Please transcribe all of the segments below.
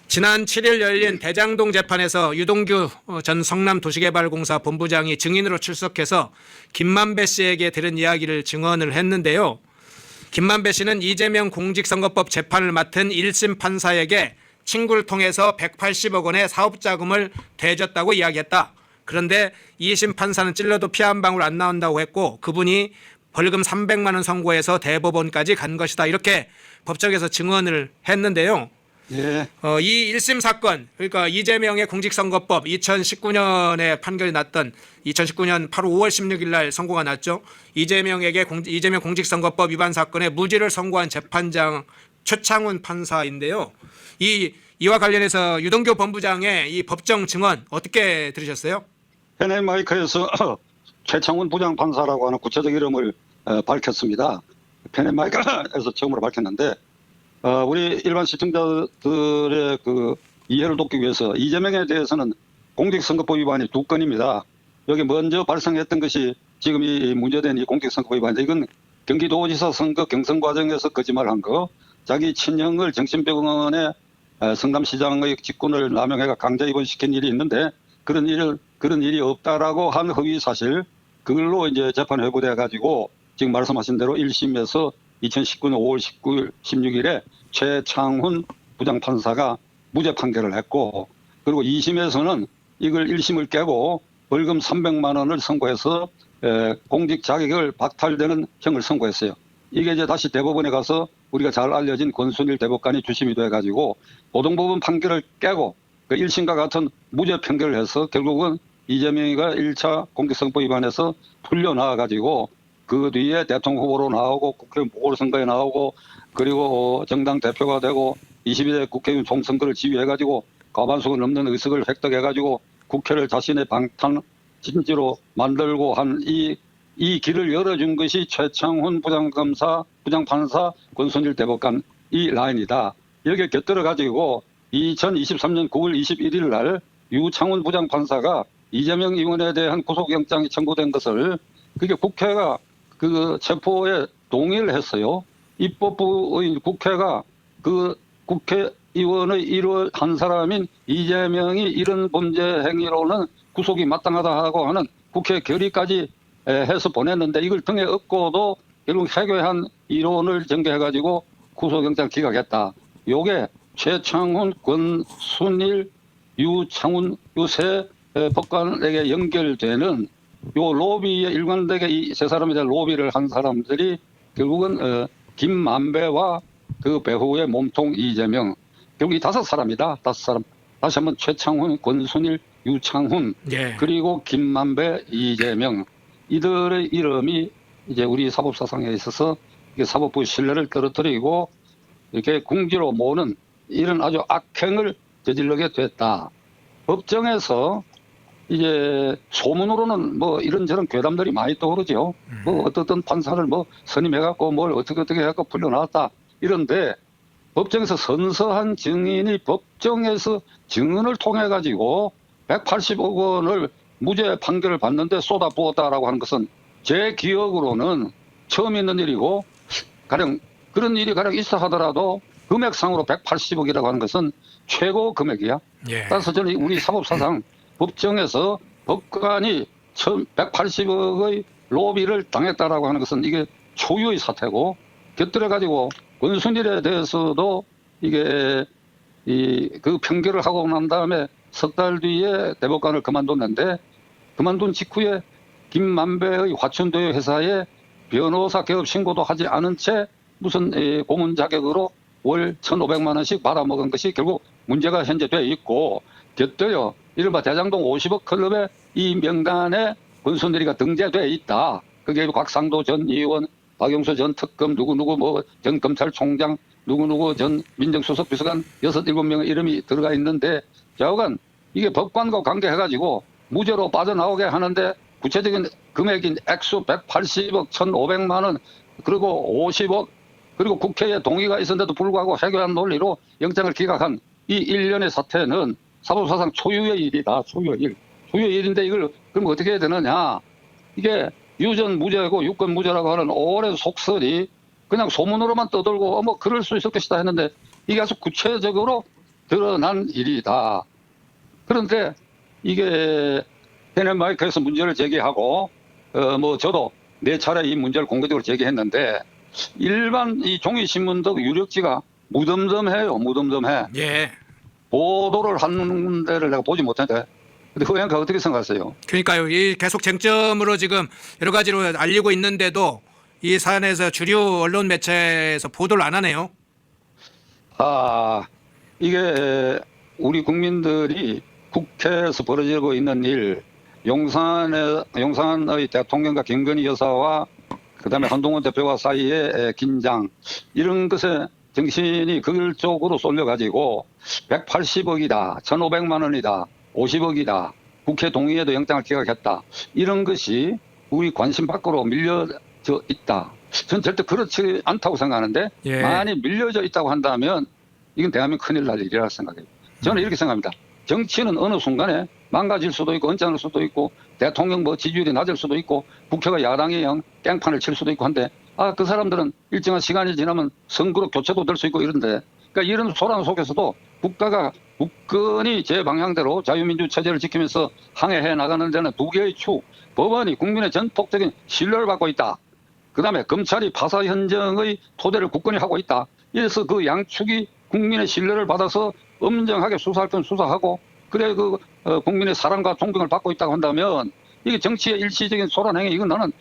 지난 7일 열린 대장동 재판에서 유동규 전 성남도시개발공사 본부장이 증인으로 출석해서 김만배 씨에게 들은 이야기를 증언을 했는데요. 김만배 씨는 이재명 공직선거법 재판을 맡은 1심 판사에게 친구를 통해서 180억 원의 사업자금을 대줬다고 이야기했다. 그런데 2심 판사는 찔러도 피 한 방울 안 나온다고 했고 그분이 벌금 300만 원 선고해서 대법원까지 간 것이다. 이렇게 법정에서 증언을 했는데요. 예. 이 1심 사건, 그러니까 이재명의 공직선거법 2019년에 판결이 났던 2019년 8월 5월 16일 날 선고가 났죠. 이재명 공직선거법 위반 사건에 무죄를 선고한 재판장 최창훈 판사인데요. 이와 관련해서 유동규 본부장의 이 법정 증언 어떻게 들으셨어요? 페네마이크에서 최창훈 부장판사라고 하는 구체적 이름을 밝혔습니다. 페네마이크에서 처음으로 밝혔는데 우리 일반 시청자들의 그 이해를 돕기 위해서 이재명에 대해서는 공직선거법 위반이 2건입니다. 여기 먼저 발생했던 것이 지금 이 문제된 이 공직선거법 위반인데 이건 경기도지사 선거 경선 과정에서 거짓말한 거, 자기 친형을 정신병원에 성남시장의 직권을 남용해가 강제 입원시킨 일이 있는데 그런 일이 없다라고 한 허위 사실, 그걸로 이제 재판이 회부돼 가지고 지금 말씀하신 대로 1심에서 2019년 5월 19일, 16일에 최창훈 부장판사가 무죄 판결을 했고, 그리고 2심에서는 이걸 1심을 깨고 벌금 300만 원을 선고해서 공직 자격을 박탈되는 형을 선고했어요. 이게 이제 다시 대법원에 가서 우리가 잘 알려진 권순일 대법관이 주심이 돼가지고 고등법원 판결을 깨고 그 1심과 같은 무죄 판결을 해서 결국은 이재명이가 1차 공직선거법 위반해서 풀려나와가지고 그 뒤에 대통령 후보로 나오고 국회의원 보궐선거에 나오고 그리고 정당 대표가 되고 22대 국회의원 총선거를 지휘해가지고 과반수가 넘는 의석을 획득해가지고 국회를 자신의 방탄 진지로 만들고 한 이 길을 열어준 것이 최창훈 부장판사 권순일 대법관 이 라인이다. 여기에 곁들여가지고 2023년 9월 21일 날 유창훈 부장판사가 이재명 의원에 대한 구속영장이 청구된 것을 그게 국회가 그 체포에 동의를 했어요. 입법부의 국회가 그 국회의원의 일원 한 사람인 이재명이 이런 범죄 행위로는 구속이 마땅하다 하고 하는 국회 결의까지 해서 보냈는데 이걸 등에 업고도 결국 해괴한 이론을 전개해가지고 구속영장 기각했다. 요게 최창훈, 권순일, 유창훈 요 세 법관에게 연결되는 요 로비에 일관되게 이 세 사람에 대한 로비를 한 사람들이 결국은 김만배와 그 배후의 몸통 이재명, 결국 이 5사람이다. 5사람. 다시 한번 최창훈, 권순일, 유창훈, 예. 그리고 김만배, 이재명, 이들의 이름이 이제 우리 사법사상에 있어서 이게 사법부의 신뢰를 떨어뜨리고 이렇게 궁지로 모으는 이런 아주 악행을 저지르게 됐다. 법정에서 이제 소문으로는 뭐 이런저런 괴담들이 많이 떠오르죠. 뭐 어떤 판사를 뭐 선임해갖고 뭘 어떻게 해갖고 풀려나왔다. 이런데 법정에서 선서한 증인이 법정에서 증언을 통해 가지고 180억 원을 무죄 판결을 받는데 쏟아부었다라고 하는 것은 제 기억으로는 처음 있는 일이고, 가령 그런 일이 가령 있어 하더라도 금액상으로 180억이라고 하는 것은 최고 금액이야. 예. 따라서 저는 우리 사법사상 법정에서 법관이 180억의 로비를 당했다라고 하는 것은 이게 초유의 사태고, 곁들여 가지고 권순일에 대해서도 이게 그 판결을 하고 난 다음에 석 달 뒤에 대법관을 그만뒀는데 그만둔 직후에 김만배의 화천도요 회사에 변호사 개업 신고도 하지 않은 채 무슨 고문 자격으로 월 1,500만 원씩 받아먹은 것이 결국 문제가 현재 돼 있고, 곁들여 이른바 대장동 50억 클럽의 이 명단에 권순일이가 등재돼 있다. 그게 곽상도 전 의원, 박영수 전 특검, 누구누구 뭐 전 검찰총장, 누구누구 전 민정수석 비서관 6, 7명의 이름이 들어가 있는데, 좌우간 이게 법관과 관계해가지고 무죄로 빠져나오게 하는데 구체적인 금액인 액수 180억 1,500만 원 그리고 50억 그리고 국회에 동의가 있었는데도 불구하고 해괴한 논리로 영장을 기각한 이 일련의 사태는 사법사상 초유의 일이다. 초유의 일. 초유의 일인데 이걸 그럼 어떻게 해야 되느냐. 이게 유전 무죄고 유권 무죄라고 하는 오랜 속설이 그냥 소문으로만 떠돌고 뭐 그럴 수 있을 것이다 했는데 이게 아주 구체적으로 드러난 일이다. 그런데 이게 페넨마이크에서 문제를 제기하고 뭐 저도 4차례 이 문제를 공개적으로 제기했는데 일반 이 종이신문도 유력지가 무덤덤해요. 무덤덤해. 예. 보도를 하는 데를 내가 보지 못했는데 근데 의원가 어떻게 생각하세요? 그러니까요. 이 계속 쟁점으로 지금 여러 가지로 알리고 있는데도 이 사안에서 주류 언론 매체에서 보도를 안 하네요. 아, 이게 우리 국민들이 국회에서 벌어지고 있는 일, 용산의 대통령과 김건희 여사와 그다음에 한동훈 대표와 사이의 긴장, 이런 것에 정신이 그쪽으로 쏠려가지고 180억이다, 1,500만 원이다, 50억이다, 국회 동의에도 영장을 기각했다. 이런 것이 우리 관심 밖으로 밀려져 있다. 저는 절대 그렇지 않다고 생각하는데 예. 만약 밀려져 있다고 한다면 이건 대한민국 큰일 날 일이라고 생각해요. 저는 이렇게 생각합니다. 정치는 어느 순간에 망가질 수도 있고 언짢을 수도 있고 대통령 뭐 지지율이 낮을 수도 있고 국회가 야당이 깽판을 칠 수도 있고 한데 그 사람들은 일정한 시간이 지나면 선거로 교체도 될 수 있고 이런데 그러니까 이런 소란 속에서도 국가가 굳건히 제 방향대로 자유민주 체제를 지키면서 항해해 나가는 데는 두 개의 축, 법원이 국민의 전폭적인 신뢰를 받고 있다. 그다음에 검찰이 파사 현정의 토대를 굳건히 하고 있다. 이래서 그 양축이 국민의 신뢰를 받아서 엄정하게 수사할 건 수사하고 그래 국민의 사랑과 존경을 받고 있다고 한다면 이게 정치의 일시적인 소란행위 이건 나는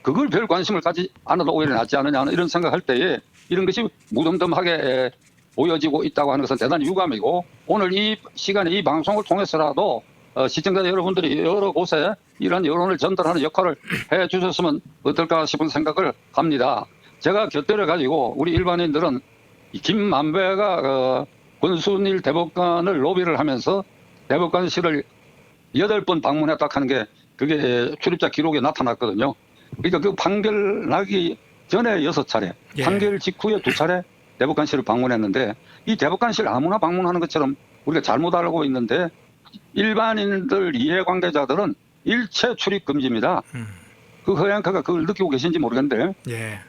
그걸 별 관심을 가지 않아도 오히려 낫지 않느냐 이런 생각할 때에 이런 것이 무덤덤하게 보여지고 있다고 하는 것은 대단히 유감이고 오늘 이 시간에 이 방송을 통해서라도 시청자 여러분들이 여러 곳에 이런 여론을 전달하는 역할을 해 주셨으면 어떨까 싶은 생각을 합니다. 제가 곁들여 가지고 우리 일반인들은 이 김만배가 권순일 대법관을 로비를 하면서 대법관실을 8번 방문했다 하는 게 그게 출입자 기록에 나타났거든요. 그러니까 그 판결 나기 전에 6차례, 예. 판결 직후에 2차례 대법관실을 방문했는데 이 대법관실 아무나 방문하는 것처럼 우리가 잘못 알고 있는데 일반인들 이해관계자들은 일체 출입 금지입니다. 그 허양카가 그걸 느끼고 계신지 모르겠는데 예.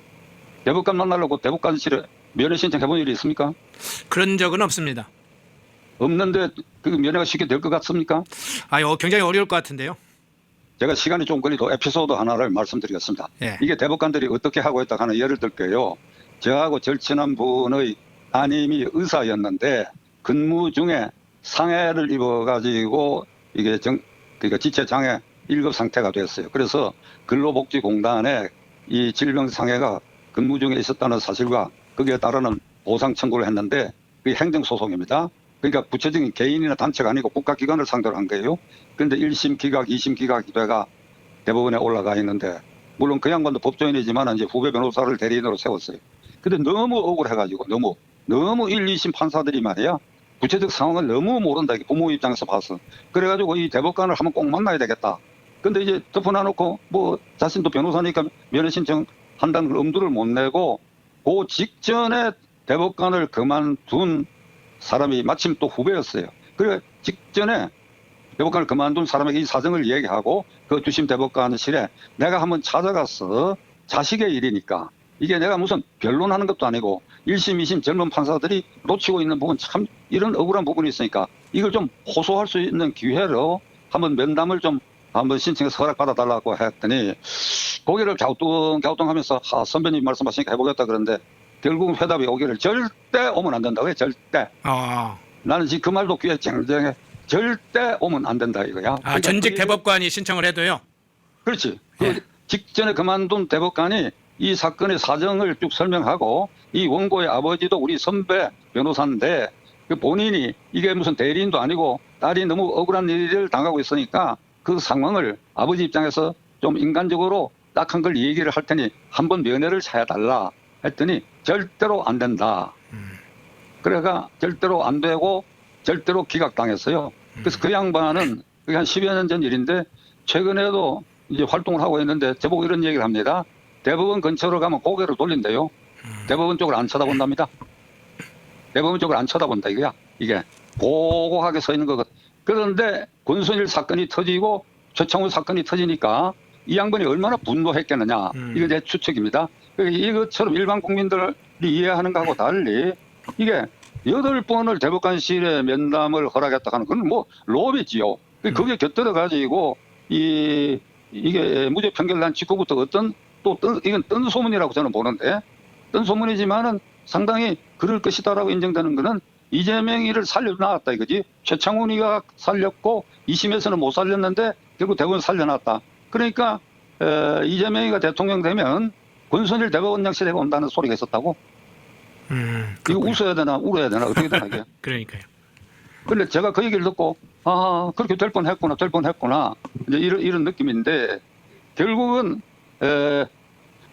대법관 만나려고 대법관실에 면회 신청해본 일이 있습니까? 그런 적은 없습니다. 없는데 그 면회가 쉽게 될 것 같습니까? 굉장히 어려울 것 같은데요. 제가 시간이 좀 걸리도 에피소드 하나를 말씀드리겠습니다. 예. 이게 대법관들이 어떻게 하고 있다 하는 예를 들게요. 저하고 절친한 분의 따님이 의사였는데 근무 중에 상해를 입어가지고 이게 그러니까 지체장애 1급 상태가 됐어요. 그래서 근로복지공단에 이 질병상해가 근무 중에 있었다는 사실과 거기에 따르는 보상 청구를 했는데 그게 행정소송입니다. 그러니까 구체적인 개인이나 단체가 아니고 국가기관을 상대로 한 거예요. 그런데 1심 기각, 2심 기각이 돼가 대법원에 올라가 있는데 물론 그 양반도 법조인이지만 이제 후배 변호사를 대리인으로 세웠어요. 근데 너무 억울해가지고 너무 1, 2심 판사들이 말이야 구체적 상황을 너무 모른다. 부모 입장에서 봐서. 그래가지고 이 대법관을 한번 꼭 만나야 되겠다. 근데 이제 덮어놔놓고 뭐 자신도 변호사니까 면회 신청한다는 걸 엄두를 못 내고 그 직전에 대법관을 그만둔 사람이 마침 또 후배였어요. 그래 직전에 대법관을 그만둔 사람에게 이 사정을 얘기하고 그 주심 대법관실에 내가 한번 찾아가서 자식의 일이니까 이게 내가 무슨 변론하는 것도 아니고 1심, 2심 젊은 판사들이 놓치고 있는 부분 참 이런 억울한 부분이 있으니까 이걸 좀 호소할 수 있는 기회로 한번 면담을 좀 한번 신청해서 허락받아달라고 했더니 고개를 갸우뚱하면서 선배님 말씀하시니까 해보겠다 그러는데 결국 회답이 오기를 절대 오면 안 된다고요. 절대. 나는 지금 그 말도 귀에 쟁쟁해. 절대 오면 안 된다 이거야. 그러니까 전직 대법관이 신청을 해도요? 그렇지. 예. 그 직전에 그만둔 대법관이 이 사건의 사정을 쭉 설명하고 이 원고의 아버지도 우리 선배 변호사인데 그 본인이 이게 무슨 대리인도 아니고 딸이 너무 억울한 일을 당하고 있으니까 그 상황을 아버지 입장에서 좀 인간적으로 딱한 걸 얘기를 할 테니 한번 면회를 해달라 했더니 절대로 안 된다. 그래가 절대로 안 되고 절대로 기각당했어요. 그래서 그 양반은 그게 한 10여 년 전 일인데 최근에도 이제 활동을 하고 있는데 저보고 이런 얘기를 합니다. 대법원 근처로 가면 고개를 돌린대요. 대법원 쪽을 안 쳐다본답니다. 대법원 쪽을 안 쳐다본다 이거야. 이게 고고하게 서 있는 거거든. 그런데 권순일 사건이 터지고 최창훈 사건이 터지니까 이 양반이 얼마나 분노했겠느냐. 이거 제 추측입니다. 이것처럼 일반 국민들이 이해하는 거하고 달리 이게 8번을 대법관실에 면담을 허락했다 하는 건 뭐 로비지요. 그게 곁들여 가지고 이게 무죄 판결 난 직후부터 이건 뜬 소문이라고 저는 보는데, 뜬 소문이지만은 상당히 그럴 것이다라고 인정되는 거는 이재명이를 살려놨다 이거지. 최창훈이가 살렸고 2심에서는 못 살렸는데 결국 대법원 살려놨다. 그러니까 이재명이가 대통령 되면 권순일 대법원장실에 온다는 소리가 있었다고. 이거 웃어야 되나 울어야 되나 어떻게 되나 이게. 그러니까요. 근데 제가 그 얘기를 듣고 그렇게 될 뻔했구나 이제 이런 느낌인데, 결국은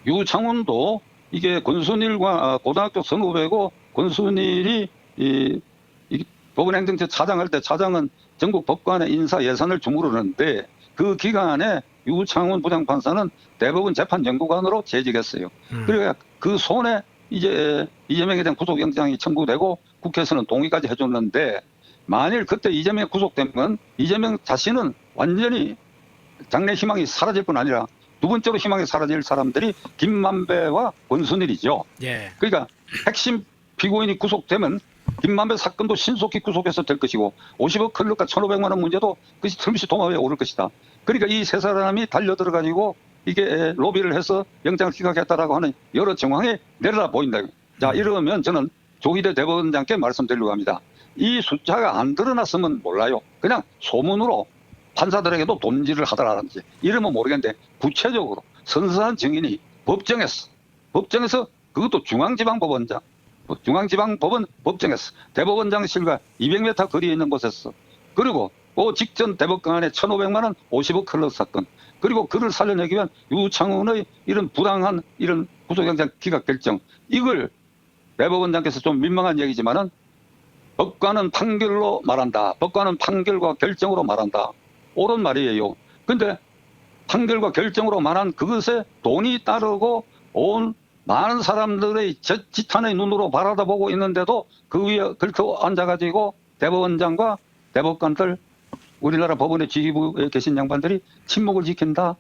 유창훈도 이게 권순일과 고등학교 선후배고, 권순일이 이 법원행정처 차장할 때 차장은 전국 법관의 인사 예산을 주무르는데, 그 기간에 유창훈 부장판사는 대법원 재판연구관으로 재직했어요. 그러니까 그 손에 이제 이재명에 대한 구속영장이 청구되고 국회에서는 동의까지 해줬는데, 만일 그때 이재명이 구속되면 이재명 자신은 완전히 장래 희망이 사라질 뿐 아니라 두 번째로 희망이 사라질 사람들이 김만배와 권순일이죠. 예. 그러니까 핵심 피고인이 구속되면 김만배 사건도 신속히 구속해서 될 것이고, 50억 클럽과 1,500만 원 문제도 그것이 틀림없이 도마에 오를 것이다. 그러니까 이 세 사람이 달려들어가지고 이게 로비를 해서 영장을 기각했다라고 하는 여러 정황이 내려다 보인다. 자, 이러면 저는 조희대 대법원장께 말씀드리려고 합니다. 이 숫자가 안 드러났으면 몰라요. 그냥 소문으로 판사들에게도 돈질을 하더라든지 이러면 모르겠는데, 구체적으로 선서한 증인이 법정에서 그것도 중앙지방법원장, 중앙지방법원 법정에서 대법원장실과 200m 거리에 있는 곳에서, 그리고 그 직전 대법관의 1,500만 원 50억 클럽 사건, 그리고 그를 살려내기 위한 유창훈의 이런 부당한 이런 구속영장 기각 결정, 이걸 대법원장께서 좀 민망한 얘기지만은 법관은 판결로 말한다. 법관은 판결과 결정으로 말한다. 옳은 말이에요. 근데 판결과 결정으로 말한 그것에 돈이 따르고 온 많은 사람들의 지탄의 눈으로 바라다보고 있는데도 그 위에 걸터 앉아가지고 대법원장과 대법관들, 우리나라 법원의 지휘부에 계신 양반들이 침묵을 지킨다.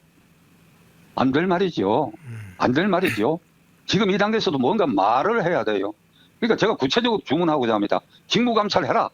안 될 말이죠. 안 될 말이죠. 지금 이 단계에서도 뭔가 말을 해야 돼요. 그러니까 제가 구체적으로 주문하고자 합니다. 직무감찰해라.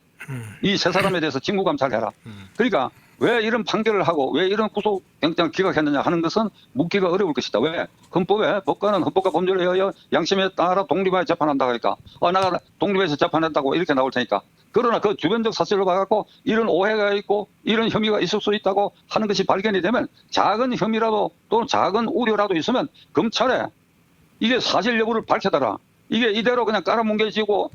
이 세 사람에 대해서 직무감찰해라. 그러니까 왜 이런 판결을 하고 왜 이런 구속영장을 기각했느냐 하는 것은 묻기가 어려울 것이다. 왜? 헌법에 법관은 헌법과 법률에 의하여 양심에 따라 독립하여 재판한다고 하니까 나가 독립해서 재판했다고 이렇게 나올 테니까. 그러나 그 주변적 사실을 봐갖고 이런 오해가 있고 이런 혐의가 있을 수 있다고 하는 것이 발견이 되면, 작은 혐의라도 또는 작은 우려라도 있으면 검찰에 이게 사실 여부를 밝혀달라. 이게 이대로 그냥 깔아뭉개지고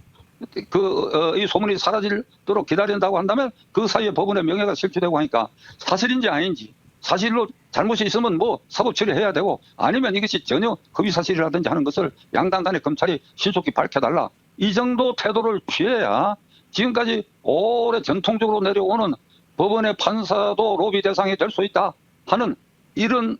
이 소문이 사라지도록 기다린다고 한다면 그 사이에 법원의 명예가 실추되고 하니까 사실인지 아닌지, 사실로 잘못이 있으면 뭐 사법 처리해야 되고, 아니면 이것이 전혀 허위사실이라든지 하는 것을 양당 간에 검찰이 신속히 밝혀달라. 이 정도 태도를 취해야 지금까지 오래 전통적으로 내려오는 법원의 판사도 로비 대상이 될 수 있다 하는 이런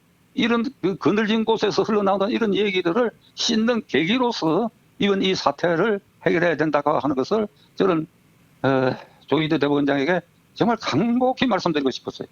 그 그늘진 곳에서 흘러나오는 이런 얘기들을 씻는 계기로서 이번 이 사태를 해결해야 된다고 하는 것을 저는 조희대 대법원장에게 정말 간곡히 말씀드리고 싶었어요.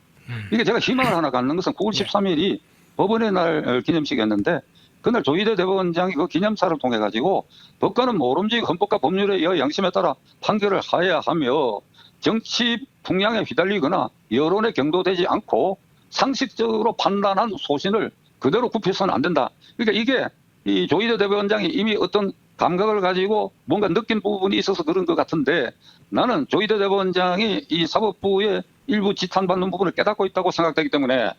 이게 제가 희망을 하나 갖는 것은 9월 13일이 법원의 날 기념식이었는데, 그날 조희대 대법원장이 그 기념사를 통해 가지고 법관은 모름지기 헌법과 법률에 의해 양심에 따라 판결을 하여야 하며, 정치 풍향에 휘달리거나 여론에 경도되지 않고 상식적으로 판단한 소신을 그대로 굽혀서는 안 된다. 그러니까 이게 이 조희대 대법원장이 이미 어떤 감각을 가지고 뭔가 느낀 부분이 있어서 그런 것 같은데, 나는 조희대 대법원장이 이 사법부의 일부 지탄받는 부분을 깨닫고 있다고 생각되기 때문에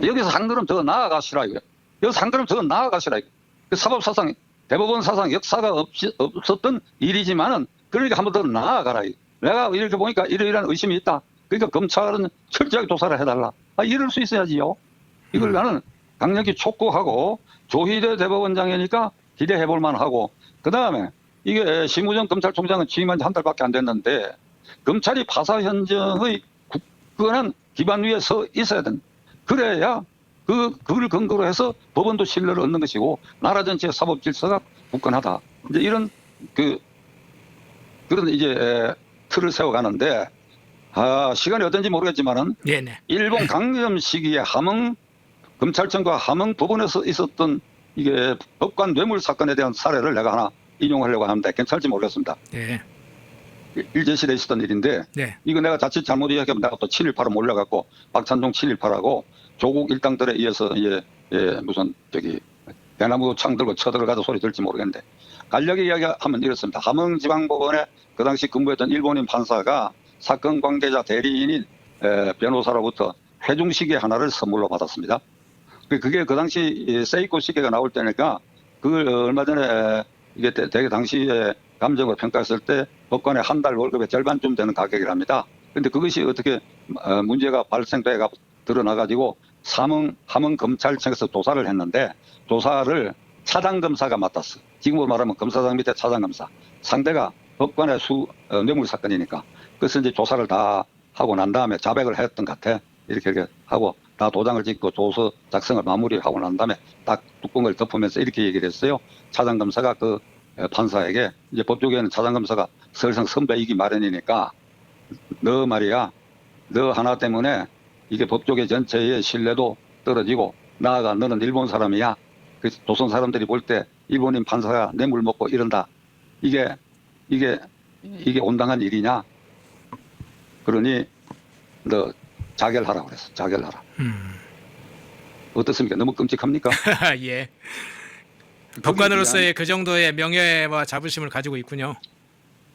여기서 한 걸음 더 나아가시라 이거예요. 여기서 한 걸음 더 나아가시라 이거예요. 그 사법사상, 대법원 사상 역사가 없었던 일이지만은, 그러니까 한 번 더 나아가라 이거예요. 내가 이렇게 보니까 이러이러한 의심이 있다. 그러니까 검찰은 철저하게 조사를 해달라. 이럴 수 있어야지요. 이걸 나는 강력히 촉구하고, 조희대 대법원장이니까 기대해 볼 만하고, 그 다음에 이게 심우정 검찰총장은 취임한 지 한 달밖에 안 됐는데, 검찰이 파사 현정의 굳건한 기반 위에 서 있어야 된다. 그래야 그걸 근거로 해서 법원도 신뢰를 얻는 것이고 나라 전체의 사법 질서가 굳건하다. 이제 이런 그런 이제 틀을 세워가는데, 시간이 어떤지 모르겠지만은 네네. 일본 강점 시기에 검찰청과 함흥 법원에서 있었던 이게 법관 뇌물 사건에 대한 사례를 내가 하나 인용하려고 하는데 괜찮을지 모르겠습니다. 네. 일제시대에 있었던 일인데 네. 이거 내가 자칫 잘못 이야기하면 내가 또 7.18로 몰려갖고 박찬종 7.18하고 조국 일당들에 의해서 무슨 대나무 창 들고 쳐들어가서 소리 들을지 모르겠는데 간략히 이야기하면 이렇습니다. 함흥지방법원에 그 당시 근무했던 일본인 판사가 사건 관계자 대리인인 변호사로부터 회중시계 하나를 선물로 받았습니다. 그게 그 당시 세이코 시계가 나올 때니까 그걸 얼마 전에 이게 되게 당시에 감정을 평가했을 때 법관의 한 달 월급의 절반쯤 되는 가격이랍니다. 그런데 그것이 어떻게 문제가 발생돼 드러나가지고 함흥검찰청에서 조사를 했는데 조사를 차장검사가 맡았어. 지금으로 말하면 검사장 밑에 차장검사. 상대가 법관의 뇌물 사건이니까. 그래서 이제 조사를 다 하고 난 다음에 자백을 했던 것 같아. 이렇게 하고 다 도장을 찍고 조서 작성을 마무리하고 난 다음에 딱 뚜껑을 덮으면서 이렇게 얘기를 했어요. 차장검사가 그 판사에게 이제 법조계에는 차장검사가 설상 선배이기 마련이니까 너 말이야. 너 하나 때문에 이게 법조계 전체의 신뢰도 떨어지고 나아가 너는 일본 사람이야. 그 조선 사람들이 볼 때 일본인 판사가 뇌물 먹고 이런다. 이게 온당한 일이냐? 그러니 너 자결하라고 그랬어. 자결하라. 어떻습니까? 너무 끔찍합니까? 예. 법관으로서의 그 정도의 명예와 자부심을 가지고 있군요.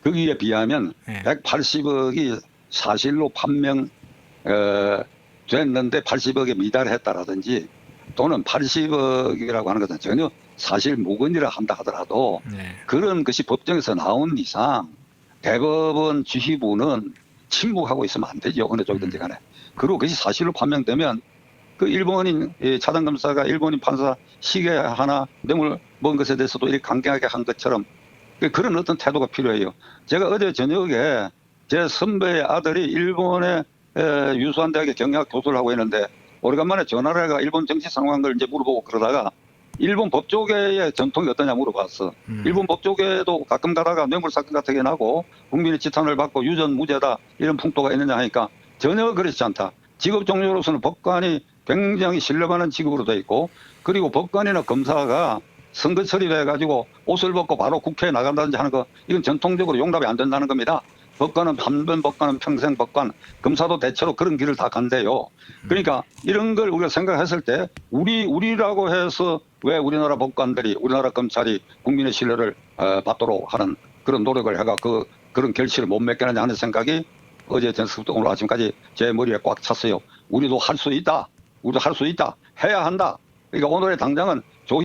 거기에 비하면 네. 180억이 사실로 판명 됐는데 80억에 미달했다라든지 또는 80억이라고 하는 것은 전혀 사실 무근이라 한다 하더라도 네. 그런 것이 법정에서 나온 이상 대법원 지휘부는 침묵하고 있으면 안 되죠. 어느 쪽이든지 간에. 그리고 그것이 사실로 판명되면 그 일본인 차장검사가 일본인 판사 시계 하나 뇌물 먹은 것에 대해서도 이렇게 강경하게 한 것처럼 그런 어떤 태도가 필요해요. 제가 어제 저녁에 제 선배의 아들이 일본의 유수한 대학에 경영학 교수를 하고 있는데 오래간만에 전화를 해가 일본 정치 상황을 이제 물어보고 그러다가 일본 법조계의 전통이 어떠냐 물어봤어. 일본 법조계도 가끔 가다가 뇌물 사건 같은 게 나고 국민의 지탄을 받고 유전 무죄다 이런 풍토가 있느냐 하니까 전혀 그렇지 않다. 직업 종류로서는 법관이 굉장히 신뢰받는 직업으로 돼 있고 그리고 법관이나 검사가 선거 처리돼 가지고 옷을 벗고 바로 국회에 나간다든지 하는 거 이건 전통적으로 용납이 안 된다는 겁니다. 법관은 한 번 법관은 평생 법관, 검사도 대체로 그런 길을 다 간대요. 그러니까 이런 걸 우리가 생각했을 때 우리라고 해서 왜 우리나라 법관들이 우리나라 검찰이 국민의 신뢰를 받도록 하는 그런 노력을 해가 그런 결실을 못 맺겠느냐 하는 생각이 어제 전서부터 오늘 아침까지 제 머리에 꽉 찼어요. 우리도 할 수 있다. 우리도 할 수 있다. 해야 한다. 그러니까 오늘의 당장은